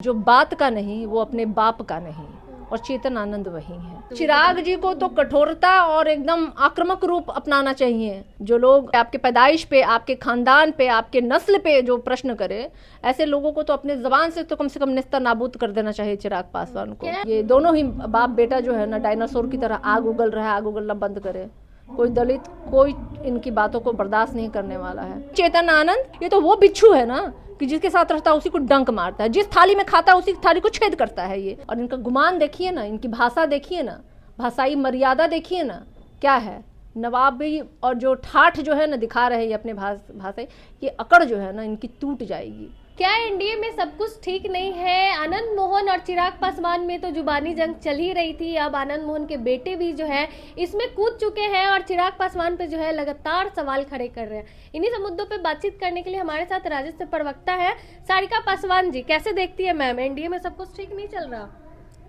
जो बात का नहीं वो अपने बाप का नहीं, और चेतन आनंद वही है। चिराग जी को तो कठोरता और एकदम आक्रामक रूप अपनाना चाहिए। जो लोग आपके पैदाइश पे, आपके खानदान पे, आपके नस्ल पे जो प्रश्न करे, ऐसे लोगों को तो अपने जबान से तो कम से कम निस्तर नाबूद कर देना चाहिए चिराग पासवान को। ये दोनों ही बाप बेटा जो है ना, डायनासोर की तरह आग उगल रहा है, आग उगलना बंद करे। कोई दलित कोई इनकी बातों को बर्दाश्त नहीं करने वाला है। चेतन आनंद ये तो वो बिच्छू है ना कि जिसके साथ रहता है उसी को डंक मारता है, जिस थाली में खाता है उसी थाली को छेद करता है ये। और इनका गुमान देखिए ना, इनकी भाषा देखिए ना, भाषाई मर्यादा देखिए ना, क्या है नवाबी। और जो ठाठ जो है ना दिखा रहे हैं अपने भाषा, ये अकड़ जो है ना इनकी टूट जाएगी। क्या एनडीए में सब कुछ ठीक नहीं है? आनंद मोहन और चिराग पासवान में तो जुबानी जंग चल ही रही थी, अब आनंद मोहन के बेटे भी जो है इसमें कूद चुके हैं और चिराग पासवान पे जो है लगातार सवाल खड़े कर रहे हैं। इन्हीं सब मुद्दों पे बातचीत करने के लिए हमारे साथ राजस्व प्रवक्ता है सारिका पासवान जी। कैसे देखती है मैम, एनडीए में सब कुछ ठीक नहीं चल रहा?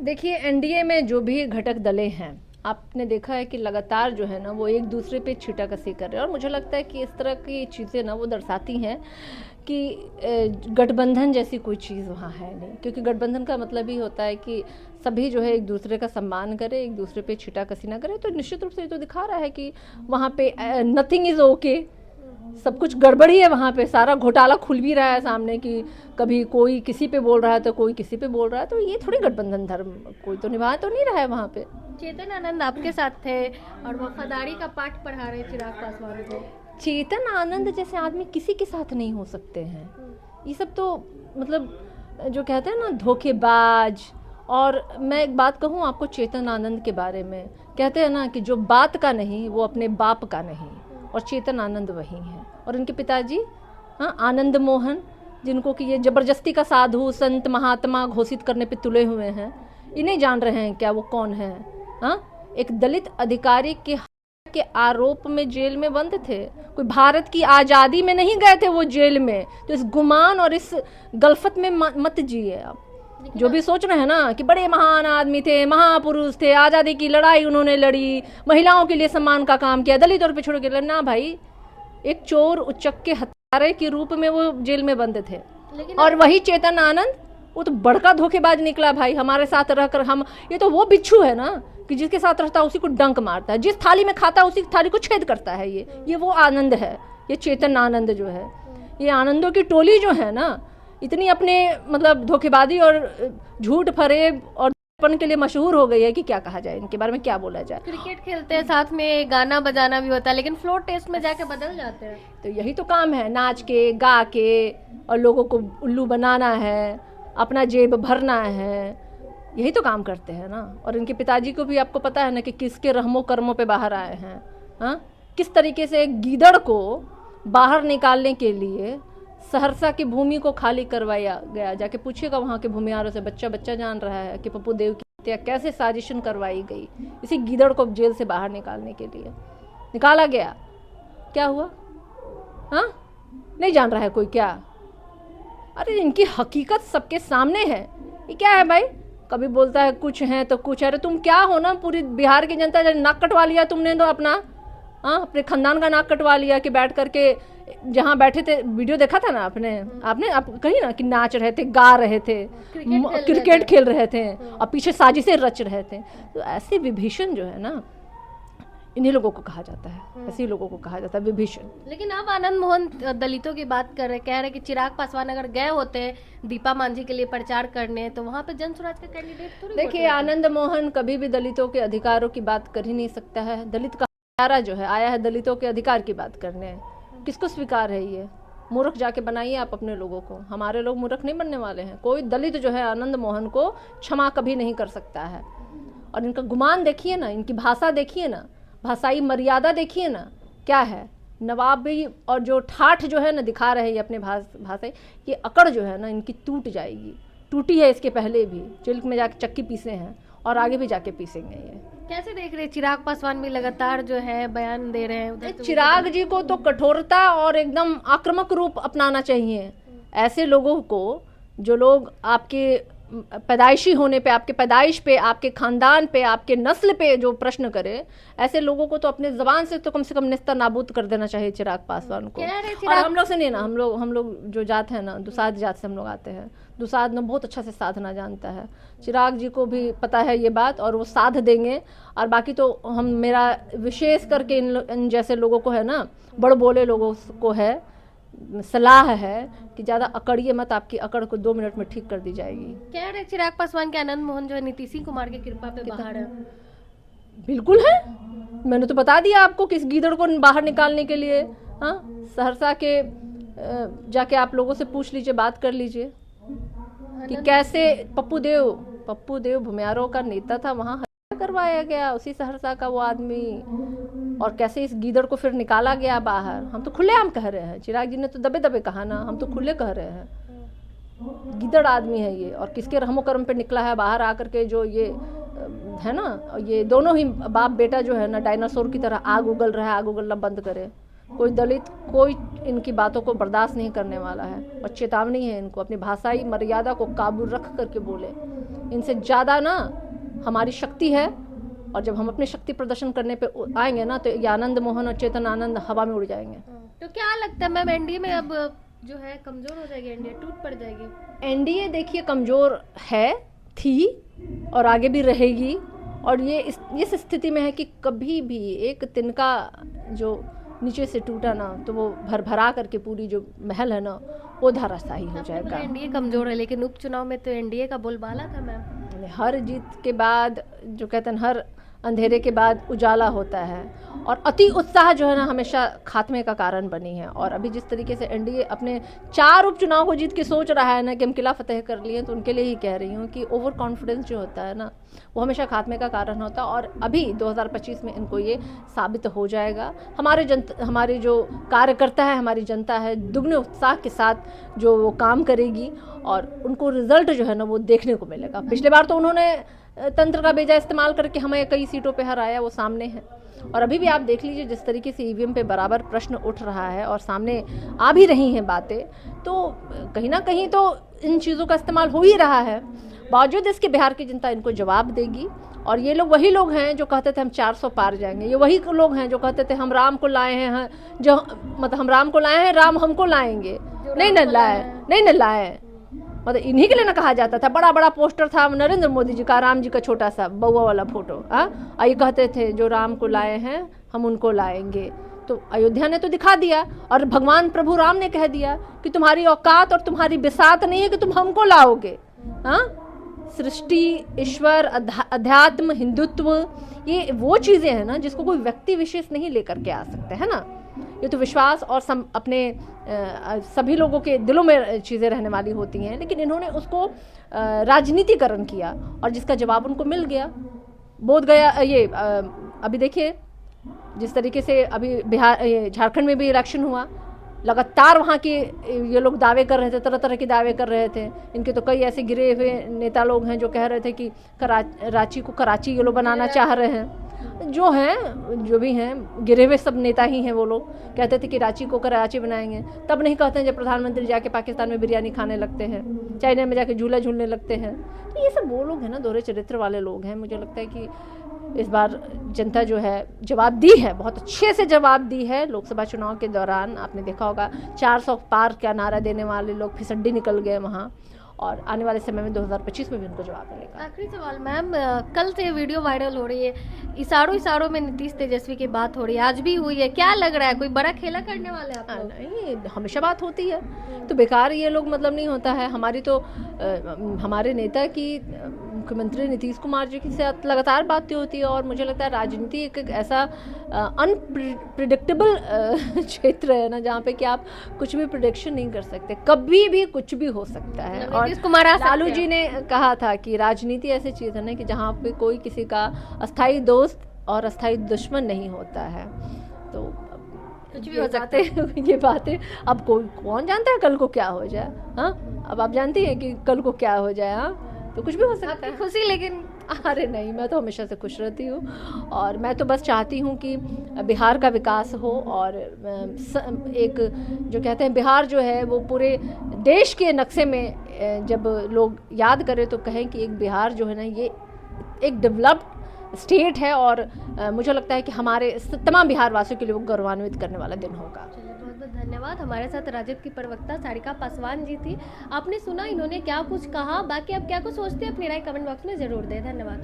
देखिए, एनडीए में जो भी घटक दलें हैं, आपने देखा है कि लगातार जो है ना वो एक दूसरे पे छीटाकशी कर रहे हैं। और मुझे लगता है कि इस तरह की चीज़ें ना वो दर्शाती हैं कि गठबंधन जैसी कोई चीज़ वहाँ है नहीं। क्योंकि गठबंधन का मतलब ही होता है कि सभी जो है एक दूसरे का सम्मान करे, एक दूसरे पे छीटाकशी ना करे। तो निश्चित रूप से ये तो दिखा रहा है कि वहाँ पे नथिंग इज़ ओके, सब कुछ गड़बड़ी है वहाँ पे। सारा घोटाला खुल भी रहा है सामने कि कभी कोई किसी पे बोल रहा है तो कोई किसी पे बोल रहा है। तो ये थोड़ी गठबंधन धर्म कोई तो निभा तो नहीं रहा है वहाँ पे। चेतन आनंद आपके साथ थे और वफादारी का पाठ पढ़ा रहे चिराग पासवान को। चेतन आनंद जैसे आदमी किसी के साथ नहीं हो सकते हैं। ये सब तो मतलब जो कहते हैं ना धोखेबाज। और मैं एक बात कहूँ आपको चेतन आनंद के बारे में, कहते हैं ना कि जो बात का नहीं वो अपने बाप का नहीं, और चेतन आनंद वही है। और इनके पिताजी आनंद मोहन, जिनको कि ये जबरदस्ती का साधु संत महात्मा घोषित करने पे तुले हुए हैं, इन्हें जान रहे हैं क्या वो कौन है? एक दलित अधिकारी के आरोप में जेल में बंद थे। कोई भारत की आज़ादी में नहीं गए थे वो जेल में। तो इस गुमान और इस गलफत में मत जिए आप। जो भी सोच रहे हैं ना कि बड़े महान आदमी थे, महापुरुष थे, आज़ादी की लड़ाई उन्होंने लड़ी, महिलाओं के लिए सम्मान का काम किया, दलित और पिछड़ों के लिए, ना भाई, एक चोर उचक्के हत्यारे के रूप में वो जेल में बंद थे। और वही चेतन आनंद, वो तो बड़का धोखेबाज निकला भाई। हमारे साथ रहकर हम, ये तो वो बिच्छू है ना कि जिसके साथ रहता है उसी को डंक मारता है, जिस थाली में खाता है उसी थाली को छेद करता है ये वो आनंद है। ये चेतन आनंद जो है, ये आनंदों की टोली जो है ना, इतनी अपने मतलब धोखेबाजी और झूठ फरेब और पन के लिए मशहूर हो गई है कि क्या कहा जाए, इनके बारे में क्या बोला जाए। क्रिकेट खेलते हैं साथ में, गाना बजाना भी होता है, लेकिन फ्लोर टेस्ट में जाके बदल जाते हैं। तो यही तो काम है, नाच के गा के और लोगों को उल्लू बनाना है, अपना जेब भरना है, यही तो काम करते हैं ना। और इनके पिताजी को भी आपको पता है ना कि किसके रहमो कर्मों पे बाहर आए हैं। किस तरीके से एक गीदड़ को बाहर निकालने के लिए सहरसा की भूमि को खाली करवाया गया। जाके पूछिएगा वहाँ के भूमिहारों से, बच्चा बच्चा जान रहा है कि पप्पू देव की हत्या कैसे साजिशन करवाई गई। इसी गीदड़ को जेल से बाहर निकालने के लिए निकाला गया। क्या हुआ? नहीं जान रहा है कोई क्या? अरे इनकी हकीकत सबके सामने है। ये क्या है भाई, कभी बोलता है कुछ है तो कुछ है। अरे तुम क्या हो ना, पूरी बिहार की जनता नाक कटवा लिया तुमने तो अपना, अपने खानदान का नाक कटवा लिया कि बैठ करके जहाँ बैठे थे। वीडियो देखा था ना आपने आप कही ना कि नाच रहे थे, गा रहे थे, क्रिकेट खेल रहे थे और पीछे साजिशें रच रहे थे। तो ऐसे विभीषण जो है ना, इन्हीं लोगों को कहा जाता है, ऐसे लोगों को कहा जाता है विभीषण। लेकिन अब आनंद मोहन दलितों की बात कर रहे, कह रहे कि चिराग पासवान अगर गए होते दीपा मांझी के लिए प्रचार करने तो वहाँ पे जन स्वराज का कैंडिडेट थोड़ी। देखिए, आनंद मोहन कभी भी दलितों के अधिकारों की बात कर ही नहीं सकता है। दलित का हत्यारा जो है आया है दलितों के अधिकार की बात करने। किसको स्वीकार है ये? मूर्ख जाके बनाइए आप अपने लोगों को। हमारे लोग मूर्ख नहीं बनने वाले हैं। कोई दलित जो है आनंद मोहन को क्षमा कभी नहीं कर सकता है। और इनका गुमान देखिए ना, इनकी भाषा देखिए ना, भाषाई मर्यादा देखिए ना, क्या है नवाबी। और जो ठाठ जो है ना दिखा रहे हैं अपने भाषा, ये अकड़ जो है ना इनकी टूट जाएगी। टूटी है इसके पहले भी, जेल में जाके चक्की पीसे हैं और आगे भी जाके पीसेंगे। ये कैसे देख रहे? चिराग पासवान भी लगातार जो है बयान दे रहे हैं उधर। चिराग जी को तो कठोरता और एकदम आक्रामक रूप अपनाना चाहिए। ऐसे लोगों को, जो लोग आपके पैदाइशी होने पे, आपके पैदाइश पे, आपके खानदान पे, आपके नस्ल पे जो प्रश्न करे, ऐसे लोगों को तो अपने जबान से कम निस्ता नाबूद कर देना चाहिए चिराग पासवान को। और हम लोग से नहीं ना, हम लोग जो जात है ना, दुसाध जात से हम लोग आते हैं। दुसाध ना बहुत अच्छा से साधना जानता है, चिराग जी को भी पता है ये बात, और वो साध देंगे। और बाकी तो मेरा विशेष करके इन जैसे लोगों को है ना, बड़ बोले लोगों को है, सलाह है कि ज़्यादा अकड़िए मत, आपकी अकड़ को 2 मिनट में ठीक कर दी जाएगी। कह रहे चिराग पासवान के आनंद मोहन जो है नीतीश कुमार की कृपा पे बाहर है। बिल्कुल है, मैंने तो बता दिया आपको किस गीदड़ को बाहर निकालने के लिए। हाँ, सहरसा के जाके आप लोगों से पूछ लीजिए, बात कर लीजिए कि कैसे पप्पू देव भुमियारों का नेता था, वहाँ हत्या करवाया गया उसी सहरसा का वो आदमी, और कैसे इस गीदड़ को फिर निकाला गया बाहर। हम तो खुलेआम कह रहे हैं, चिराग जी ने तो दबे दबे कहा ना, हम तो खुले कह रहे हैं, गीदड़ आदमी है ये। और किसके रहमो कर्म पे निकला है बाहर आकर के, जो ये है ना, ये दोनों ही बाप बेटा जो है ना, डायनासोर की तरह आग उगल रहा है, आग उगलना बंद करे। कोई दलित कोई इनकी बातों को बर्दाश्त नहीं करने वाला है, और चेतावनी है इनको, अपनी भाषाई मर्यादा को काबू रख करके बोले। इनसे ज़्यादा ना हमारी शक्ति है, और जब हम अपने शक्ति प्रदर्शन करने पे आएंगे ना, तो ये आनंद मोहन और चेतन आनंद हवा में उड़ जाएंगे। तो क्या लगता है मैम, एनडीए में अब जो है कमजोर हो जाएगी, एनडीए टूट पड़ जाएगी? एनडीए देखिए कमजोर है, थी, और आगे भी रहेगी। और ये इस स्थिति में है कि कभी भी एक तिनका जो नीचे से टूटा ना, तो वो भरभरा करके पूरी जो महल है ना, वो धराशायी हो जाएगा। एनडीए कमजोर है, लेकिन उपचुनाव में तो एनडीए का बोलबाला था मैम। हर जीत के बाद, जो कहते हैं, हर अंधेरे के बाद उजाला होता है, और अति उत्साह जो है ना हमेशा खात्मे का कारण बनी है। और अभी जिस तरीके से एनडीए अपने 4 उपचुनाव को जीत के सोच रहा है ना कि हम किला फतेह कर लिए, तो उनके लिए ही कह रही हूँ कि ओवर कॉन्फिडेंस जो होता है ना, वो हमेशा खात्मे का कारण होता है। और अभी 2025 में इनको ये साबित हो जाएगा। हमारी जो कार्यकर्ता है, हमारी जनता है, दुगने उत्साह के साथ जो वो काम करेगी, और उनको रिजल्ट जो है ना वो देखने को मिलेगा। पिछले बार तो उन्होंने तंत्र का बेजा इस्तेमाल करके हमें कई सीटों पे हराया, वो सामने है। और अभी भी आप देख लीजिए जिस तरीके से ईवीएम पे बराबर प्रश्न उठ रहा है, और सामने आ भी रही हैं बातें, तो कहीं ना कहीं तो इन चीज़ों का इस्तेमाल हो ही रहा है। बावजूद इसके बिहार की जनता इनको जवाब देगी। और ये लोग वही लोग हैं जो कहते थे हम 400 पार जाएंगे, ये वही लोग हैं जो कहते थे हम राम को लाए हैं, जो मतलब हम राम को लाए हैं, राम हमको लाएंगे। नहीं न लाए, मतलब इन्हीं के लिए ना कहा जाता था। बड़ा बड़ा पोस्टर था नरेंद्र मोदी जी का, राम जी का छोटा सा बउआ वाला फोटो। ये कहते थे जो राम को लाए हैं हम उनको लाएंगे। तो अयोध्या ने तो दिखा दिया, और भगवान प्रभु राम ने कह दिया कि तुम्हारी औकात और तुम्हारी बिसात नहीं है कि तुम हमको लाओगे। सृष्टि, ईश्वर, अध्यात्म, हिंदुत्व, ये वो चीज़ें हैं ना जिसको कोई व्यक्ति विशेष नहीं लेकर के आ सकते, है ना। ये तो विश्वास और अपने सभी लोगों के दिलों में चीज़ें रहने वाली होती हैं, लेकिन इन्होंने उसको राजनीतिकरण किया, और जिसका जवाब उनको मिल गया। बोध गया ये अभी देखिए जिस तरीके से अभी झारखंड में भी इलेक्शन हुआ, लगातार वहाँ के ये लोग दावे कर रहे थे, तरह तरह के दावे कर रहे थे। इनके तो कई ऐसे गिरे हुए नेता लोग हैं जो कह रहे थे कि रांची को कराची ये लोग बनाना चाह रहे हैं। जो हैं, जो भी हैं, गिरे हुए सब नेता ही हैं। वो लोग कहते थे कि रांची को कराची बनाएंगे, तब नहीं कहते हैं जब प्रधानमंत्री जाके पाकिस्तान में बिरयानी खाने लगते हैं, चाइना में जाके झूला झूलने लगते हैं। तो ये सब वो लोग हैं ना, दोहरे चरित्र वाले लोग हैं। मुझे लगता है कि इस बार जनता जो है जवाब दी है, बहुत अच्छे से जवाब दी है। लोकसभा चुनाव के दौरान आपने देखा होगा 400 पार का नारा देने वाले लोग फिसड्डी निकल गए वहाँ, और आने वाले समय में 2025 में भी उनको जवाब मिलेगा। आखिरी सवाल मैम, कल से वीडियो वायरल हो रही है, इशारों में नीतीश तेजस्वी की बात हो रही है, आज भी हुई है, क्या लग रहा है कोई बड़ा खेला करने वाले आप लोग? नहीं, हमेशा बात होती है तो बेकार ये लोग मतलब नहीं होता है। हमारी तो हमारे नेता की मुख्यमंत्री नीतीश कुमार जी के साथ लगातार बातें होती है, और मुझे लगता है राजनीति एक ऐसा अनप्रिडिक्टेबल क्षेत्र है ना, जहाँ पे कि आप कुछ भी प्रिडिक्शन नहीं कर सकते, कभी भी कुछ भी हो सकता है। और लालू जी ने कहा था कि राजनीति ऐसी चीज़ है ना कि जहाँ पे कोई किसी का अस्थाई दोस्त और अस्थाई दुश्मन नहीं होता है, तो कुछ भी हो सकते हैं ये बातें। अब कौन जानता है कल को क्या हो जाए। हाँ, अब आप जानती हैं कि कल को क्या हो जाए। हाँ, तो कुछ भी हो सकता है। खुशी लेकिन अरे नहीं, मैं तो हमेशा से खुश रहती हूँ और मैं तो बस चाहती हूँ कि बिहार का विकास हो और एक जो कहते हैं बिहार जो है वो पूरे देश के नक्शे में जब लोग याद करें तो कहें कि एक बिहार जो है ना ये एक डेवलप्ड स्टेट है और मुझे लगता है कि हमारे तमाम बिहार वासियों के लिए वो गौरवान्वित करने वाला दिन होगा। चलिए, बहुत बहुत धन्यवाद। हमारे साथ राजद की प्रवक्ता सारिका पासवान जी थी। आपने सुना इन्होंने क्या कुछ कहा, बाकी आप क्या कुछ सोचते हैं अपनी राय कमेंट बॉक्स में ज़रूर दें। धन्यवाद।